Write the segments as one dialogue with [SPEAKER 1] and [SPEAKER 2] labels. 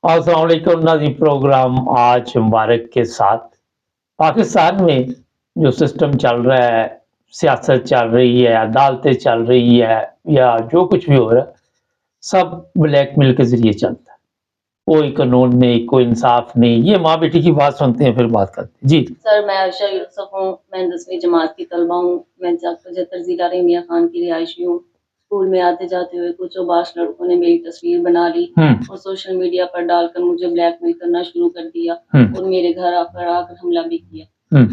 [SPEAKER 1] अस्सलाम वालेकुम नाज़रीन। प्रोग्राम आज मुबारक के साथ पाकिस्तान में जो सिस्टम चल रहा है, सियासत चल रही है, अदालतें चल रही है या जो कुछ भी हो रहा है, सब ब्लैकमेल के ज़रिए चलता है। कोई कानून नहीं, कोई इंसाफ नहीं। ये माँ बेटी की बात सुनते हैं, फिर बात करते हैं। जी।
[SPEAKER 2] सर, मैं आयशा यूसुफ हूँ। मैं 10वीं जमात की तलबा हूँ। मैं 75 ज़िला रहीमिया खान की रिहायशी हूँ। स्कूल में आते जाते हुए कुछ औबाश लड़कों ने मेरी तस्वीर बना ली और सोशल मीडिया पर डालकर मुझे ब्लैकमेल करना शुरू कर दिया और मेरे घर आकर हमला भी किया।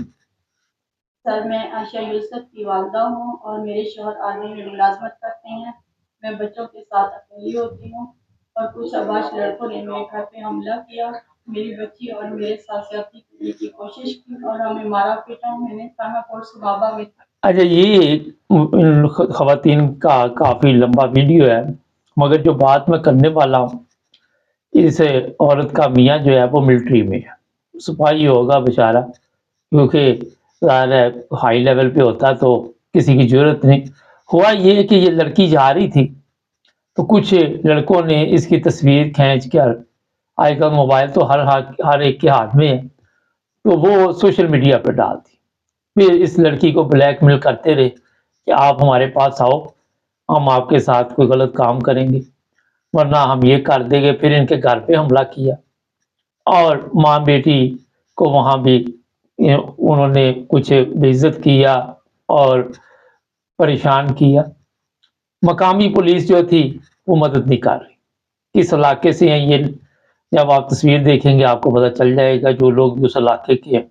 [SPEAKER 3] सर, मैं आयशा यूसुफ की वालदा हूँ और मेरे शौहर आर्मी में मुलाजमत करते हैं। मैं बच्चों के साथ अकेली होती हूँ और कुछ अबाश लड़कों ने मेरे घर पे हमला किया। मेरी बच्ची और मेरे साथ ज्यादती करने की कोशिश की और हमें मारा पीटा। मैंने थाना कोर्ट सुबाबा में
[SPEAKER 1] अच्छा, ये खवातीन का काफ़ी लंबा वीडियो है, मगर जो बात मैं करने वाला हूँ, इस औरत का मियाँ जो है वो मिलिट्री में है, सिपाही होगा बेचारा, क्योंकि ज़ाहिर है हाई लेवल पे होता तो किसी की ज़रूरत नहीं। हुआ ये कि ये लड़की जा रही थी, तो कुछ लड़कों ने इसकी तस्वीर खींच कर, आजकल मोबाइल तो हर एक के हाथ में है, तो वो सोशल मीडिया पर डाल दी। फिर इस लड़की को ब्लैकमेल करते रहे कि आप हमारे पास आओ, हम आपके साथ कोई गलत काम करेंगे, वरना हम ये कर देंगे। फिर इनके घर पे हमला किया और माँ बेटी को वहाँ भी उन्होंने कुछ बेइज्जत किया और परेशान किया। मकामी पुलिस जो थी वो मदद नहीं कर रही। किस इलाके से हैं ये, जब आप तस्वीर देखेंगे आपको पता चल जाएगा, जो लोग भी उस इलाके के हैं।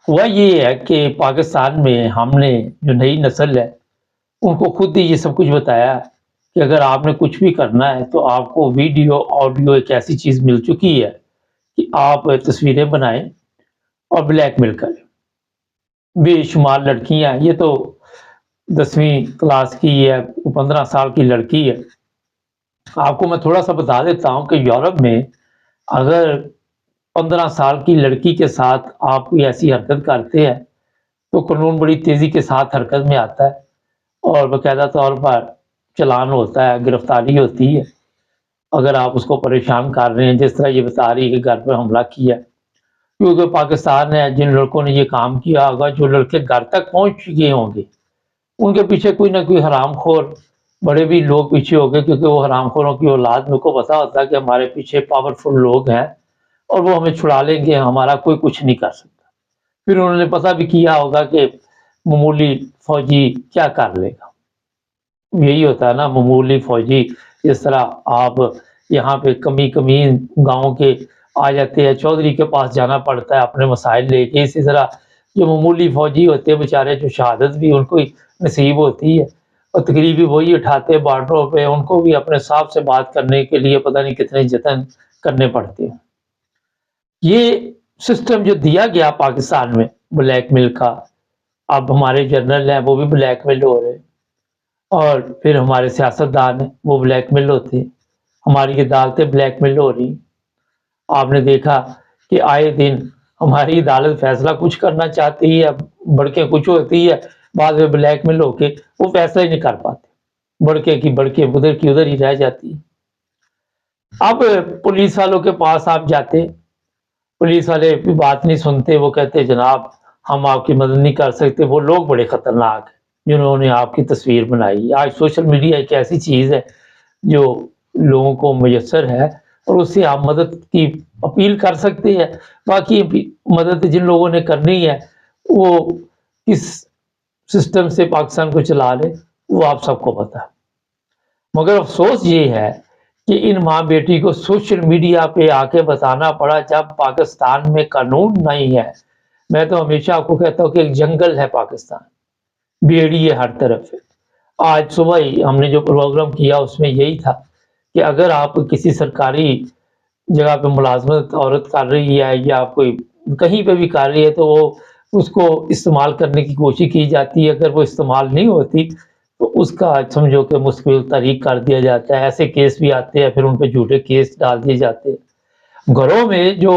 [SPEAKER 1] हुआ ये है कि पाकिस्तान में हमने जो नई नस्ल है, उनको खुद ही ये सब कुछ बताया कि अगर आपने कुछ भी करना है तो आपको वीडियो, ऑडियो एक ऐसी चीज़ मिल चुकी है कि आप तस्वीरें बनाएं और ब्लैकमेल करें। बेशुमार लड़कियां, ये तो 10वीं क्लास की है, 15 साल की लड़की है। आपको मैं थोड़ा सा बता देता हूँ कि यूरोप में अगर 15 साल की लड़की के साथ आप कोई ऐसी हरकत करते हैं तो कानून बड़ी तेज़ी के साथ हरकत में आता है और बाकायदा तौर पर चालान होता है, गिरफ्तारी होती है। अगर आप उसको परेशान कर रहे हैं, जिस तरह ये बता रही है कि घर पर हमला किया, क्योंकि पाकिस्तान है, जिन लड़कों ने ये काम किया होगा, जो लड़के घर तक पहुंच गए होंगे, उनके पीछे कोई ना कोई हरामखोर बड़े भी लोग पीछे हो गए, क्योंकि वो हरामखोरों की औलाद में को पता होता है कि हमारे पीछे पावरफुल लोग हैं और वो हमें छुड़ा लेंगे, हमारा कोई कुछ नहीं कर सकता। फिर उन्होंने पता भी किया होगा कि मामूली फौजी क्या कर लेगा। यही होता है ना, मामूली फौजी, जिस तरह आप यहाँ पे कमी गाँव के आ जाते हैं, चौधरी के पास जाना पड़ता है अपने मसाइल लेके, इसी तरह जो मामूली फौजी होते हैं बेचारे, जो शहादत भी उनको ही नसीब होती है और तकरीबी वही उठाते हैं बॉर्डरों पे, उनको भी अपने साहब से बात करने के लिए पता नहीं कितने जतन करने पड़ते हैं। ये सिस्टम जो दिया गया पाकिस्तान में ब्लैकमेल का, अब हमारे जनरल हैं वो भी ब्लैकमेल हो रहे हैं और फिर हमारे सियासतदान हैं वो ब्लैकमेल होते हैं, हमारी अदालतें ब्लैकमेल हो रही। आपने देखा कि आए दिन हमारी अदालत फैसला कुछ करना चाहती है, बड़के कुछ होती है, बाद में ब्लैकमेल होके वो फैसला ही नहीं कर पाते, बड़के की बड़के, उधर की उधर ही रह जाती है। अब पुलिस वालों के पास आप जाते, पुलिस वाले भी बात नहीं सुनते, वो कहते जनाब हम आपकी मदद नहीं कर सकते। वो लोग बड़े खतरनाक हैं जिन्होंने आपकी तस्वीर बनाई। आज सोशल मीडिया एक ऐसी चीज़ है जो लोगों को मुयस्सर है और उससे आप मदद की अपील कर सकते हैं। बाकी मदद जिन लोगों ने करनी है वो किस सिस्टम से पाकिस्तान को चला ले, वो आप सबको पता है। मगर अफसोस ये है कि इन माँ बेटी को सोशल मीडिया पे आके बताना पड़ा जब पाकिस्तान में कानून नहीं है। मैं तो हमेशा आपको कहता हूँ कि एक जंगल है पाकिस्तान, बेड़ी है हर तरफ है। आज सुबह ही हमने जो प्रोग्राम किया उसमें यही था कि अगर आप किसी सरकारी जगह पे मुलाजमत औरत कर रही है या कोई कहीं पे भी कर रही है तो वो उसको इस्तेमाल करने की कोशिश की जाती है। अगर वो इस्तेमाल नहीं होती तो उसका समझो कि मुश्किल तरीक कर दिया जाता है। ऐसे केस भी आते हैं, फिर उन पे झूठे केस डाल दिए जाते हैं। घरों में जो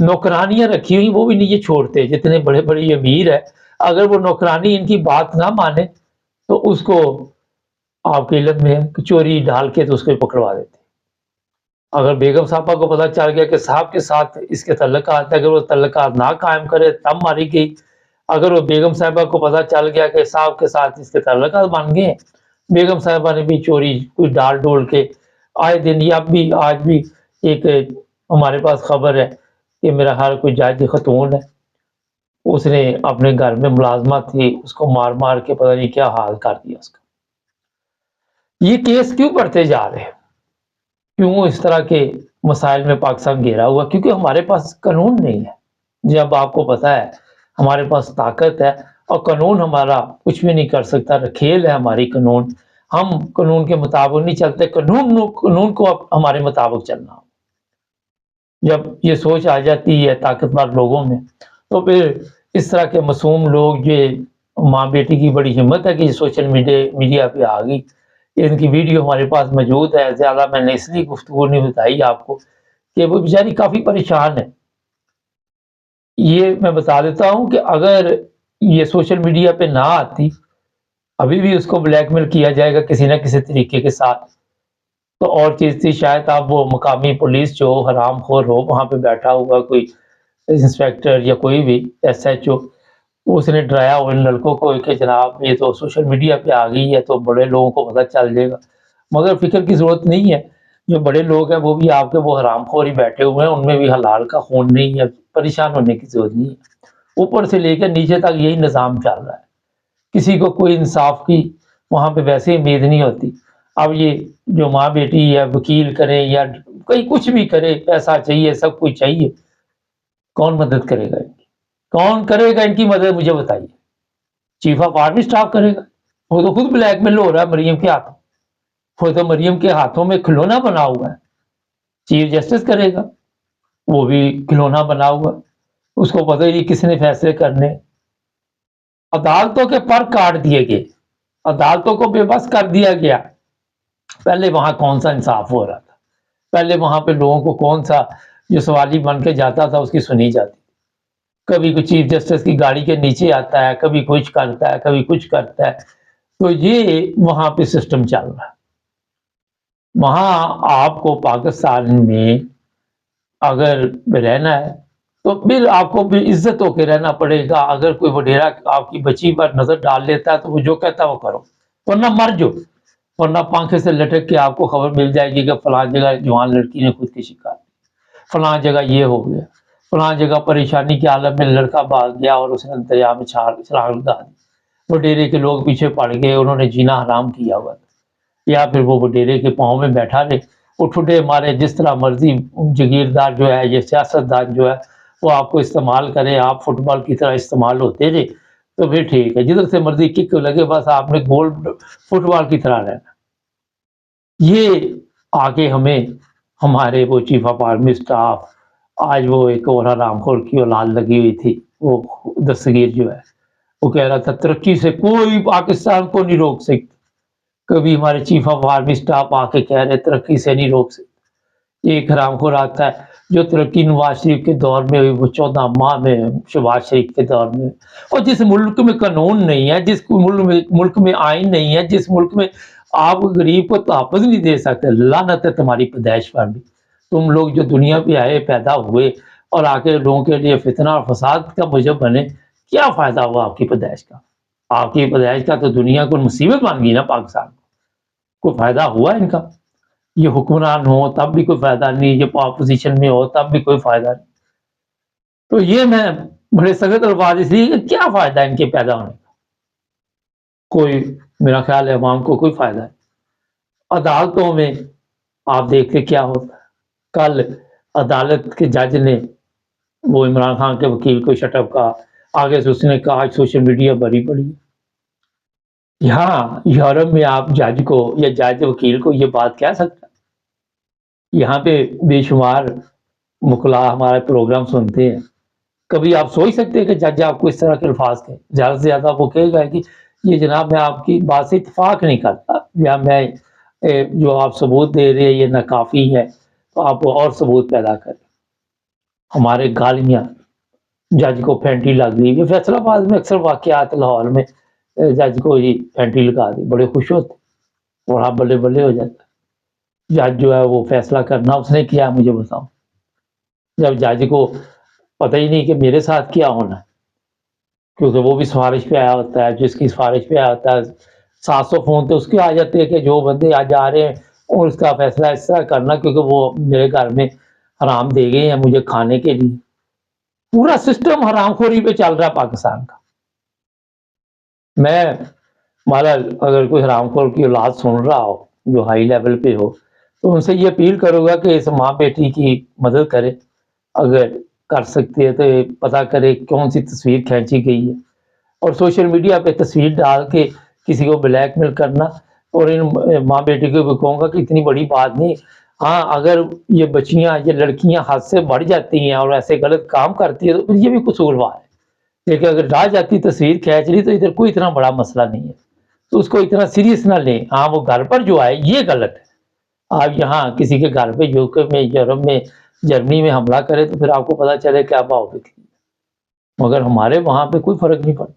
[SPEAKER 1] नौकरानियां रखी हुई वो भी नहीं ये छोड़ते, जितने बड़े बड़े अमीर है, अगर वो नौकरानी इनकी बात ना माने तो उसको आपके इल्म में चोरी डाल के तो उसको पकड़वा देते। اگر بیگم صاحبہ کو پتہ چل گیا کہ صاحب کے ساتھ اس کے تعلقات ہیں، اگر وہ تعلقات نہ قائم کرے تب ماری گئی. اگر وہ بیگم صاحبہ کو پتہ چل گیا کہ صاحب کے ساتھ اس کے تعلقات بن گئے، بیگم صاحبہ نے بھی چوری کوئی ڈال ڈول کے آئے دن یا بھی آج بھی ایک ہمارے پاس خبر ہے کہ میرا ہر کوئی جج خاتون ہے، اس نے اپنے گھر میں ملازمت تھی، اس کو مار مار کے پتہ نہیں کیا حال کر دیا اس کا. یہ کیس کیوں بڑھتے جا رہے ہیں؟ کیوں اس طرح کے مسائل میں پاکستان گھیرا ہوا؟ کیونکہ ہمارے پاس قانون نہیں ہے. جب آپ کو پتہ ہے ہمارے پاس طاقت ہے اور قانون ہمارا کچھ بھی نہیں کر سکتا، رکھیل ہے ہماری قانون، ہم قانون کے مطابق نہیں چلتے، قانون کو ہمارے مطابق چلنا ہو. جب یہ سوچ آ جاتی ہے طاقتور لوگوں میں تو پھر اس طرح کے معصوم لوگ، یہ ماں بیٹی کی بڑی ہمت ہے کہ یہ سوشل میڈیا پہ آ گئی. ان کی ویڈیو ہمارے پاس موجود ہے، زیادہ میں نے اس لیے گفتگو نہیں بتائی آپ کو کہ وہ بیچاری کافی پریشان ہے. یہ میں بتا دیتا ہوں کہ اگر یہ سوشل میڈیا پہ نہ آتی، ابھی بھی اس کو بلیک میل کیا جائے گا کسی نہ کسی طریقے کے ساتھ، تو اور چیز تھی. شاید آپ وہ مقامی پولیس جو حرام خور ہو وہاں پہ بیٹھا ہوا کوئی انسپیکٹر یا کوئی بھی SHO، اس نے ڈرایا ہو ان لڑکوں کو کہ جناب یہ تو سوشل میڈیا پہ آ گئی ہے تو بڑے لوگوں کو پتہ چل جائے گا. مگر فکر کی ضرورت نہیں ہے، جو بڑے لوگ ہیں وہ بھی آپ کے وہ حرام خور ہی بیٹھے ہوئے ہیں، ان میں بھی حلال کا خون نہیں ہے، پریشان ہونے کی ضرورت نہیں ہے. اوپر سے لے کر نیچے تک یہی نظام چل رہا ہے، کسی کو کوئی انصاف کی وہاں پہ ویسے امید نہیں ہوتی. اب یہ جو ماں بیٹی یا وکیل کرے یا کوئی کچھ بھی کرے، پیسہ چاہیے، سب کچھ چاہیے، کون مدد کرے گا ان کی؟ کون کرے گا ان کی مدد؟ مجھے بتائیے. چیف آف آرمی اسٹاف کرے گا؟ وہ تو خود بلیک میل ہو رہا ہے مریم کے ہاتھوں. وہ تو مریم کے ہاتھوں میں کھلونا بنا ہوا ہے. چیف جسٹس کرے گا؟ وہ بھی کھلونا بنا ہوا ہے، اس کو پتہ ہی کس نے فیصلے کرنے. عدالتوں کے پر کاٹ دیے گئے، عدالتوں کو بے بس کر دیا گیا. پہلے وہاں کون سا انصاف ہو رہا تھا؟ پہلے وہاں پہ لوگوں کو کون سا جو سوالی بن کے جاتا تھا اس کی سنی جاتی؟ کبھی کوئی چیف جسٹس کی گاڑی کے نیچے آتا ہے، کبھی کچھ کرتا ہے، کبھی کچھ کرتا ہے. تو یہ وہاں پہ سسٹم چل رہا ہے. وہاں آپ کو پاکستان میں اگر رہنا ہے تو پھر آپ کو بھی عزت ہو کے رہنا پڑے گا. اگر کوئی وڈیرا آپ کی بچی پر نظر ڈال لیتا ہے تو وہ جو کہتا ہے وہ کرو، ورنہ مر جو، ورنہ پنکھے سے لٹک کے آپ کو خبر مل جائے گی کہ فلاں جگہ جوان لڑکی نے خودکشی کر لی، فلاں جگہ یہ ہو گیا، فلاں جگہ پریشانی کے عالم میں لڑکا بھاگ گیا اور اس نے دریا میں چھلانگ لگا دی. وڈیرے کے لوگ پیچھے پڑ گئے، انہوں نے جینا حرام کیا ہوا تھا. یا پھر وہ وڈیرے کے پاؤں میں بیٹھا رہے، اٹھے مارے، جس طرح مرضی جگیردار جو ہے، یہ سیاستدان جو ہے وہ آپ کو استعمال کرے، آپ فٹ بال کی طرح استعمال ہوتے رہے تو پھر ٹھیک ہے. جدھر سے مرضی کک لگے بس آپ نے گول فٹ بال کی طرح رہنا. یہ آگے ہمیں ہمارے وہ چیف آف آرمی اسٹاف، آج وہ ایک اور حرام خور کی اولاد لگی ہوئی تھی، وہ دستگیر جو ہے، وہ کہہ رہا تھا ترقی سے کوئی پاکستان کو نہیں روک سکتا. کبھی ہمارے چیف آف آرمی اسٹاف آ کے کہہ رہے ترقی سے نہیں روک سکتے. ایک حرام خور آتا ہے جو ترقی نواز شریف کے دور میں ہوئی، وہ 14 ماہ میں شہباز شریف کے دور میں. اور جس ملک میں قانون نہیں ہے، جس ملک میں آئین نہیں ہے، جس ملک میں آپ غریب کو تحفظ نہیں دے سکتے، لعنت ہے تمہاری پیدائش پر بھی. تم لوگ جو دنیا پہ آئے، پیدا ہوئے اور آ کے لوگوں کے لیے فتنہ اور فساد کا موجب بنے، کیا فائدہ ہوا آپ کی پیدائش کا؟ آپ کی پیدائش کا تو دنیا کو مصیبت بن گئی نا. پاکستان کو کوئی فائدہ ہوا ان کا؟ یہ حکمران ہو تب بھی کوئی فائدہ نہیں، یہ اپوزیشن میں ہو تب بھی کوئی فائدہ نہیں. تو یہ میں بڑے سخت الفاظ اس لیے کہ کیا فائدہ ان کے پیدا ہونے کا؟ کوئی، میرا خیال ہے عوام کو کوئی فائدہ نہیں. عدالتوں میں آپ دیکھتے کیا ہوتا ہے. کل عدالت کے جج نے وہ عمران خان کے وکیل کو شٹ اپ کہا، آگے سے اس نے کہا آج سوشل میڈیا بھری پڑی. یہاں یورپ میں آپ جج کو یا جج وکیل کو یہ بات کہہ سکتا؟ یہاں پہ بے شمار مکلا ہمارے پروگرام سنتے ہیں. کبھی آپ سوچ سکتے ہیں کہ جج آپ کو اس طرح کے الفاظ کہیں؟ زیادہ سے زیادہ وہ کہے گا کہ یہ جناب میں آپ کی بات سے اتفاق نہیں کرتا، یا میں جو آپ ثبوت دے رہے ہیں یہ ناکافی ہے، تو آپ اور ثبوت پیدا کریں. ہمارے گالیاں، جج کو پھینٹی لگ گئی. یہ فیصلہ آباد میں اکثر واقعات، لاہور میں جج کو ہی پھینٹی لگا دی، بڑے خوش ہوتے، وہاں بلے بلے ہو جاتا. जज जो है वो फैसला करना उसने किया, मुझे बताओ। जब जज को पता ही नहीं कि मेरे साथ क्या होना है, क्योंकि वो भी सिफारिश पे आया होता है, जिसकी सिफारिश पे आया होता है 700 फोन तो उसके आ जाते हैं कि जो बंदे आज आ रहे हैं और उसका फैसला इस तरह करना, क्योंकि वो मेरे घर में हराम दे गए हैं मुझे खाने के लिए। पूरा सिस्टम हरामखोरी पे चल रहा है पाकिस्तान का। मैं माला अगर कोई हरामखोर की औलाद सुन रहा हो जो हाई लेवल पे हो, तो उनसे ये अपील करूंगा कि इस माँ बेटी की मदद करे, अगर कर सकती है तो पता करे कौन सी तस्वीर खींची गई है, और सोशल मीडिया पे तस्वीर डाल के किसी को ब्लैकमेल करना। और इन माँ बेटी को भी कहूँगा कि इतनी बड़ी बात नहीं, हाँ अगर ये बच्चियाँ ये लड़कियाँ हद से बढ़ जाती हैं और ऐसे गलत काम करती है तो फिर ये भी कसूरवार है, लेकिन अगर डाल जाती तस्वीर खींच ली तो इधर कोई इतना बड़ा मसला नहीं है, तो उसको इतना सीरियस ना लें। हाँ वो घर पर जो आए ये गलत है। आप यहाँ किसी के घर पे यूके में, यूरोप में, जर्मनी में हमला करें तो फिर आपको पता चले क्या भाव बिकती है, मगर हमारे वहाँ पे कोई फर्क नहीं पड़ता,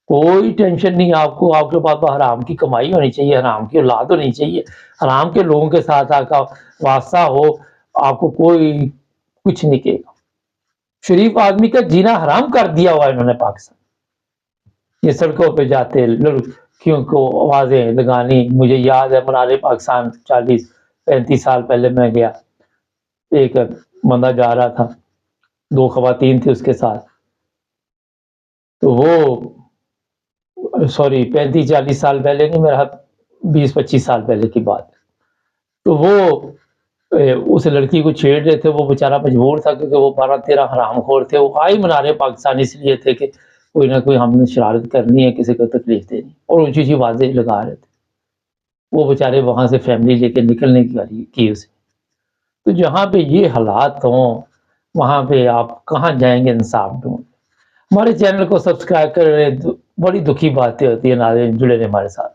[SPEAKER 1] कोई टेंशन नहीं आपको। आपके पास तो हराम की कमाई होनी चाहिए, हराम की औलाद होनी चाहिए, हराम के लोगों के साथ आपका वास्ता हो, आपको कोई कुछ नहीं कहेगा। शरीफ आदमी का जीना हराम कर दिया हुआ इन्होंने पाकिस्तान। ये सड़कों पे जाते लड़कियों को आवाजें लगानी, मुझे याद है मनारे पाकिस्तान 40-35 साल पहले मैं गया, एक बंदा जा रहा था, 2 खवातीन थी उसके साथ, तो वो सॉरी 35-40 साल पहले नहीं, मेरा 20-25 साल पहले की बात है। तो वो उस लड़की को छेड़ रहे थे, वो बेचारा मजबूर था क्योंकि वो 12-13 हरामखोर थे। वो आए मनारे पाकिस्तान इसलिए थे कि कोई ना कोई हमने शरारत करनी है, किसी को तकलीफ देनी, और ऊंची ऊंची आवाजें लगा रहे थे। वो बेचारे वहां से फैमिली लेके निकलने की उसे। तो जहाँ पे ये हालात हों वहां पे आप कहाँ जाएंगे इंसाफ ढूंढ। हमारे चैनल को सब्सक्राइब कर रहे, बड़ी दुखी बातें होती है नाज़रीन, जुड़े रहे हमारे साथ।